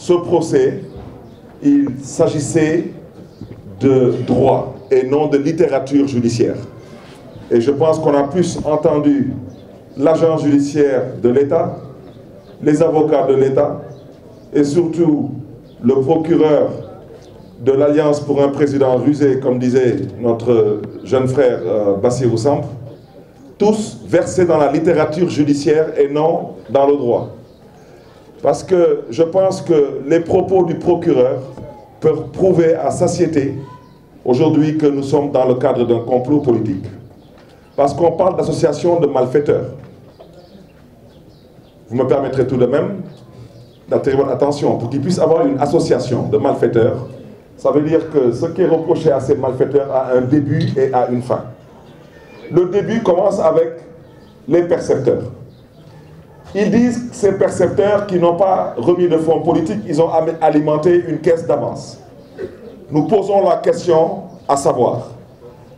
ce procès, il s'agissait de droit et non de littérature judiciaire. Et je pense qu'on a plus entendu l'agent judiciaire de l'État, les avocats de l'État et surtout le procureur de l'Alliance pour un président rusé, comme disait notre jeune frère Bassirou Samb, tous versés dans la littérature judiciaire et non dans le droit. Parce que je pense que les propos du procureur peuvent prouver à satiété aujourd'hui que nous sommes dans le cadre d'un complot politique. Parce qu'on parle d'association de malfaiteurs. Vous me permettrez tout de même d'attirer votre attention. Pour qu'ils puissent avoir une association de malfaiteurs, ça veut dire que ce qui est reproché à ces malfaiteurs a un début et a une fin. Le début commence avec les percepteurs. Ils disent que ces percepteurs qui n'ont pas remis de fonds politiques, ils ont alimenté une caisse d'avance. Nous posons la question à savoir,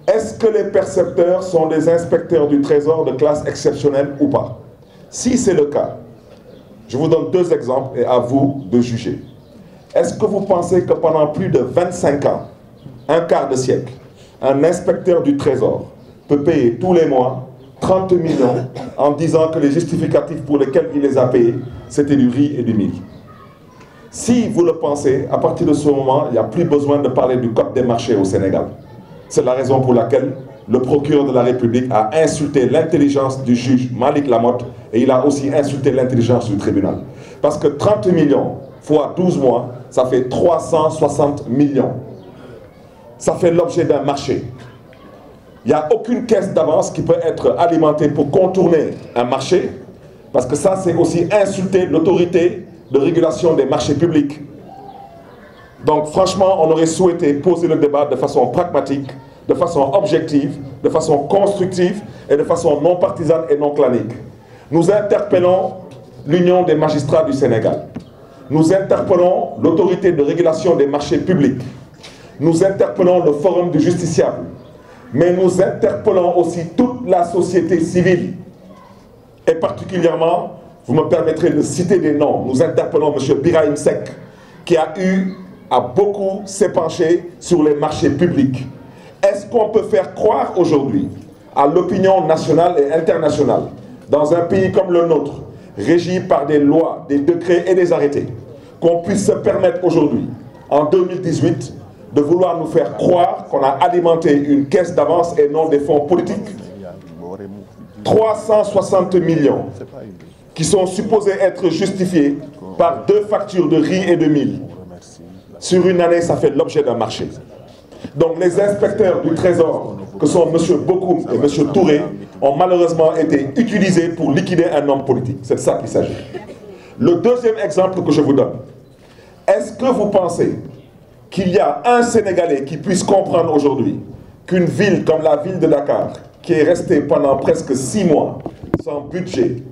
est-ce que les percepteurs sont des inspecteurs du Trésor de classe exceptionnelle ou pas? Si c'est le cas, je vous donne deux exemples et à vous de juger. Est-ce que vous pensez que pendant plus de 25 ans, un quart de siècle, un inspecteur du Trésor peut payer tous les mois 30 millions en disant que les justificatifs pour lesquels il les a payés, c'était du riz et du mil? Si vous le pensez, à partir de ce moment, il n'y a plus besoin de parler du code des marchés au Sénégal. C'est la raison pour laquelle le procureur de la République a insulté l'intelligence du juge Malick Lamotte et il a aussi insulté l'intelligence du tribunal. Parce que 30 millions fois 12 mois, ça fait 360 millions. Ça fait l'objet d'un marché. Il n'y a aucune caisse d'avance qui peut être alimentée pour contourner un marché, parce que ça, c'est aussi insulter l'autorité de régulation des marchés publics. Donc franchement, on aurait souhaité poser le débat de façon pragmatique, de façon objective, de façon constructive et de façon non partisane et non clanique. Nous interpellons l'Union des magistrats du Sénégal. Nous interpellons l'autorité de régulation des marchés publics. Nous interpellons le Forum du justiciable. Mais nous interpellons aussi toute la société civile. Et particulièrement, vous me permettrez de citer des noms. Nous interpellons M. Birahim Seck, qui a eu à beaucoup s'épancher sur les marchés publics. Est-ce qu'on peut faire croire aujourd'hui à l'opinion nationale et internationale, dans un pays comme le nôtre, régi par des lois, des décrets et des arrêtés, qu'on puisse se permettre aujourd'hui, en 2018, de vouloir nous faire croire qu'on a alimenté une caisse d'avance et non des fonds politiques? 360 millions qui sont supposés être justifiés par 2 factures de riz et de mil. Sur une année, ça fait l'objet d'un marché. Donc les inspecteurs du Trésor, que sont M. Bokoum et M. Touré, ont malheureusement été utilisés pour liquider un homme politique. C'est de ça qu'il s'agit. Le deuxième exemple que je vous donne, est-ce que vous pensez qu'il y a un Sénégalais qui puisse comprendre aujourd'hui qu'une ville comme la ville de Dakar, qui est restée pendant presque 6 mois sans budget,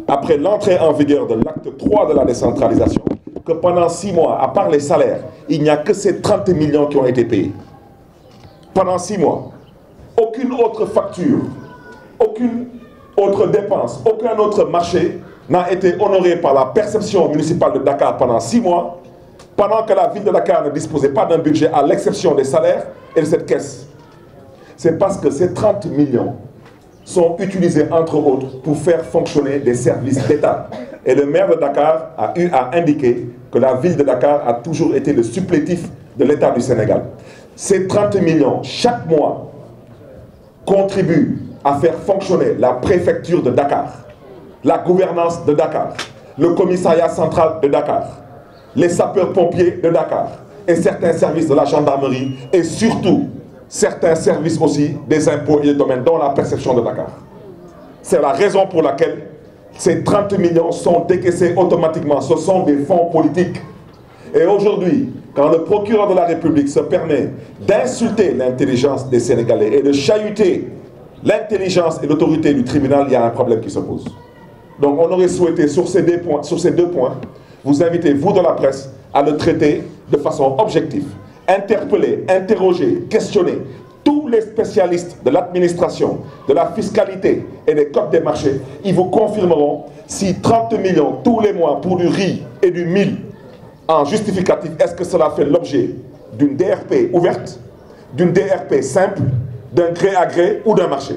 après l'entrée en vigueur de l'acte 3 de la décentralisation, que pendant 6 mois, à part les salaires, il n'y a que ces 30 millions qui ont été payés. Pendant 6 mois. Aucune autre facture, aucune autre dépense, aucun autre marché n'a été honoré par la perception municipale de Dakar pendant 6 mois, pendant que la ville de Dakar ne disposait pas d'un budget à l'exception des salaires et de cette caisse. C'est parce que ces 30 millions sont utilisés, entre autres, pour faire fonctionner des services d'État. Et le maire de Dakar a eu à indiquer que la ville de Dakar a toujours été le supplétif de l'État du Sénégal. Ces 30 millions, chaque mois, contribuent à faire fonctionner la préfecture de Dakar, la gouvernance de Dakar, le commissariat central de Dakar, les sapeurs-pompiers de Dakar et certains services de la gendarmerie et surtout certains services aussi des impôts et des domaines, dont la perception de Dakar. C'est la raison pour laquelle ces 30 millions sont décaissés automatiquement. Ce sont des fonds politiques. Et aujourd'hui, quand le procureur de la République se permet d'insulter l'intelligence des Sénégalais et de chahuter l'intelligence et l'autorité du tribunal, il y a un problème qui se pose. Donc on aurait souhaité, sur ces deux points, vous inviter, vous de la presse, à le traiter de façon objective. Interpeller, interroger, questionner tous les spécialistes de l'administration, de la fiscalité et des codes des marchés. Ils vous confirmeront si 30 millions tous les mois pour du riz et du mil en justificatif, est-ce que cela fait l'objet d'une DRP ouverte, d'une DRP simple, d'un gré à gré ou d'un marché?